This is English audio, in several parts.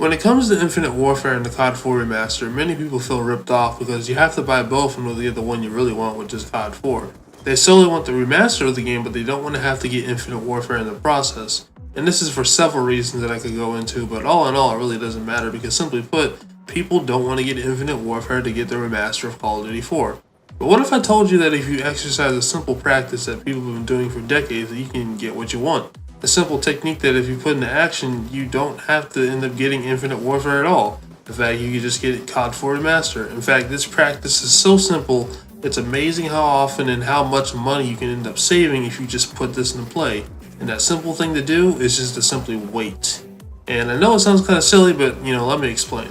When it comes to Infinite Warfare and the CoD4 Remaster, many people feel ripped off because you have to buy both in order to get the one you really want, which is CoD4. They solely want the remaster of the game, but they don't want to have to get Infinite Warfare in the process. And this is for several reasons that I could go into, but all in all, it really doesn't matter because simply put, people don't want to get Infinite Warfare to get the remaster of Call of Duty 4. But what if I told you that if you exercise a simple practice that people have been doing for decades, that you can get what you want? A simple technique that if you put into action, you don't have to end up getting Infinite Warfare at all. In fact, you can just get CoD4 Remaster. In fact, this practice is so simple, it's amazing how often and how much money you can end up saving if you just put this into play. And that simple thing to do is just to simply wait. And I know it sounds kind of silly, but let me explain.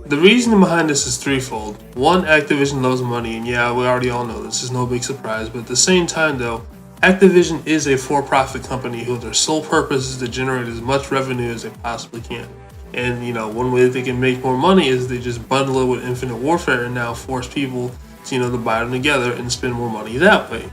The reason behind this is threefold. One, Activision loves money, and yeah, we already all know this is no big surprise, but at the same time though, Activision is a for-profit company who their sole purpose is to generate as much revenue as they possibly can. And one way that they can make more money is they just bundle it with Infinite Warfare and now force people to, to buy them together and spend more money that way.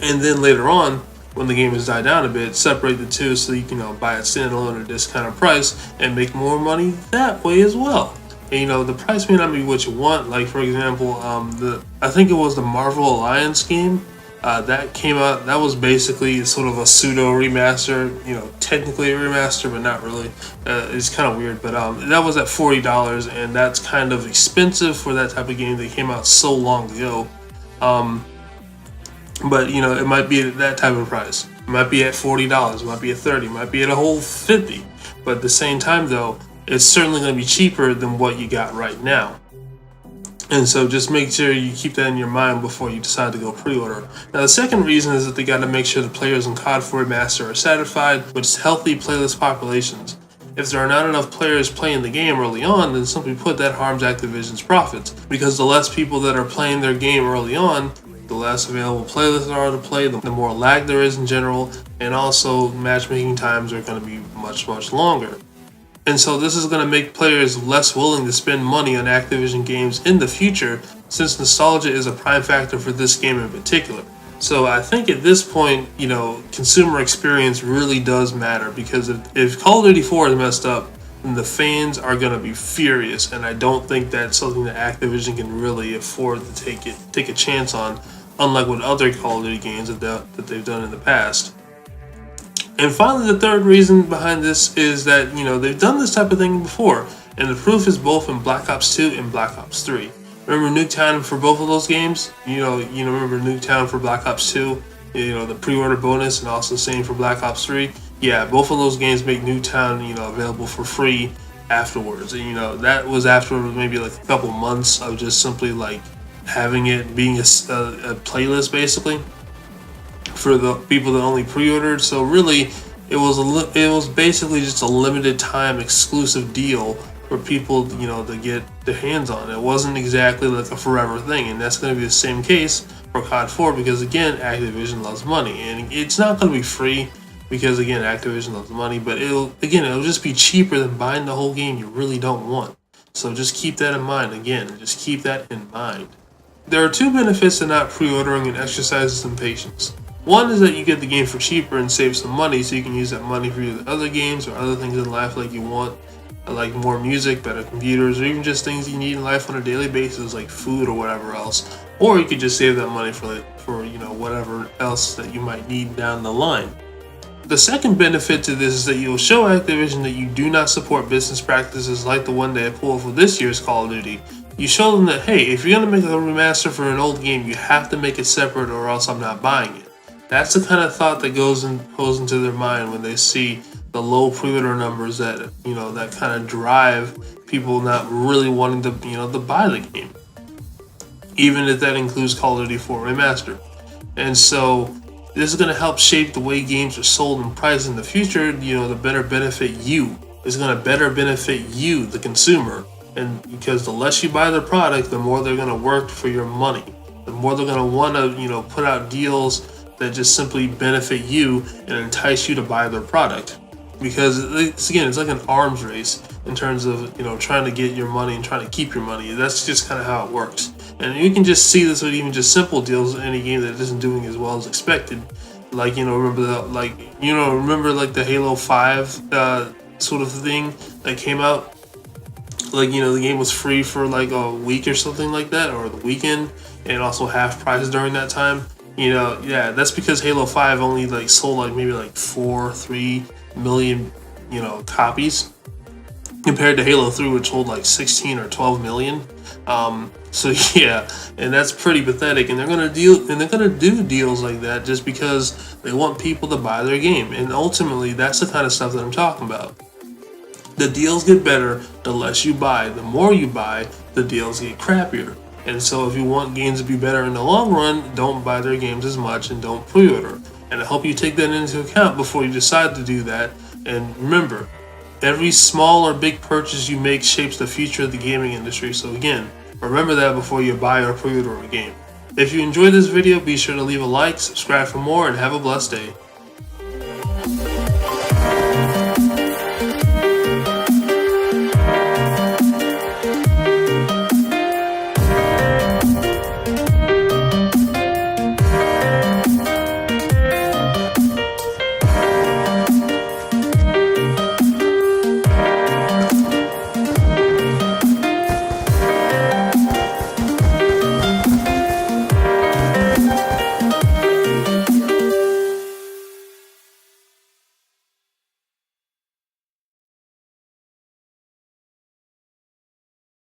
And then later on, when the game has died down a bit, separate the two so you can buy it standalone at a discounted price and make more money that way as well. And the price may not be what you want. Like for example, I think it was the Marvel Alliance game. That came out, that was basically sort of a pseudo remaster, technically a remaster, but not really. It's kind of weird, but that was at $40, and that's kind of expensive for that type of game that came out so long ago. But it might be at that type of price. It might be at $40, it might be at $30, it might be at a whole $50. But at the same time though, it's certainly going to be cheaper than what you got right now. And so just make sure you keep that in your mind before you decide to go pre-order. Now the second reason is that they got to make sure the players in CoD4 Remaster are satisfied with healthy playlist populations. If there are not enough players playing the game early on, then simply put, that harms Activision's profits. Because the less people that are playing their game early on, the less available playlists there are to play, the more lag there is in general, and also matchmaking times are going to be much, much longer. And so this is going to make players less willing to spend money on Activision games in the future, since nostalgia is a prime factor for this game in particular. So I think at this point, consumer experience really does matter, because if Call of Duty 4 is messed up, then the fans are going to be furious, and I don't think that's something that Activision can really afford to take a chance on, unlike with other Call of Duty games that they've done in the past. And finally, the third reason behind this is that, they've done this type of thing before, and the proof is both in Black Ops 2 and Black Ops 3. Remember Nuketown for both of those games? Remember Nuketown for Black Ops 2? The pre-order bonus, and also same for Black Ops 3. Yeah, both of those games make Nuketown, available for free afterwards. And, that was after maybe like a couple months of just simply like having it being a playlist basically for the people that only pre-ordered. So really, it was basically just a limited time exclusive deal for people, to get their hands on. It wasn't exactly like a forever thing, and that's going to be the same case for CoD4, because again, Activision loves money, and it's not going to be free because again, Activision loves money, but it'll just be cheaper than buying the whole game you really don't want. So just keep that in mind. Again, just keep that in mind. There are two benefits to not pre-ordering and exercising some patience. One is that you get the game for cheaper and save some money, so you can use that money for either other games or other things in life like you want, like more music, better computers, or even just things you need in life on a daily basis like food or whatever else. Or you could just save that money for whatever else that you might need down the line. The second benefit to this is that you'll show Activision that you do not support business practices like the one they pulled for this year's Call of Duty. You show them that, hey, if you're going to make a remaster for an old game, you have to make it separate or else I'm not buying it. That's the kind of thought that goes into their mind when they see the low pre-order numbers that that kind of drive people not really wanting to to buy the game, even if that includes Call of Duty 4 Remastered. And so this is going to help shape the way games are sold and priced in the future. To better benefit you. It's going to better benefit you, the consumer, and because the less you buy their product, the more they're going to work for your money. The more they're going to want to put out deals that just simply benefit you and entice you to buy their product. Because it's like an arms race in terms of trying to get your money and trying to keep your money. That's just kind of how it works. And you can just see this with even just simple deals in any game that isn't doing as well as expected. Like remember the Halo 5 sort of thing that came out. Like, the game was free for like a week or something like that, or the weekend, and also half price during that time. Yeah, that's because Halo 5 only like sold like maybe like 3 million, copies, compared to Halo 3, which sold like 16 or 12 million. So yeah, and that's pretty pathetic. And they're gonna do deals like that just because they want people to buy their game. And ultimately, that's the kind of stuff that I'm talking about. The deals get better the less you buy. The more you buy, the deals get crappier. And so if you want games to be better in the long run, don't buy their games as much and don't pre-order. And I hope you take that into account before you decide to do that. And remember, every small or big purchase you make shapes the future of the gaming industry. So again, remember that before you buy or pre-order a game. If you enjoyed this video, be sure to leave a like, subscribe for more, and have a blessed day.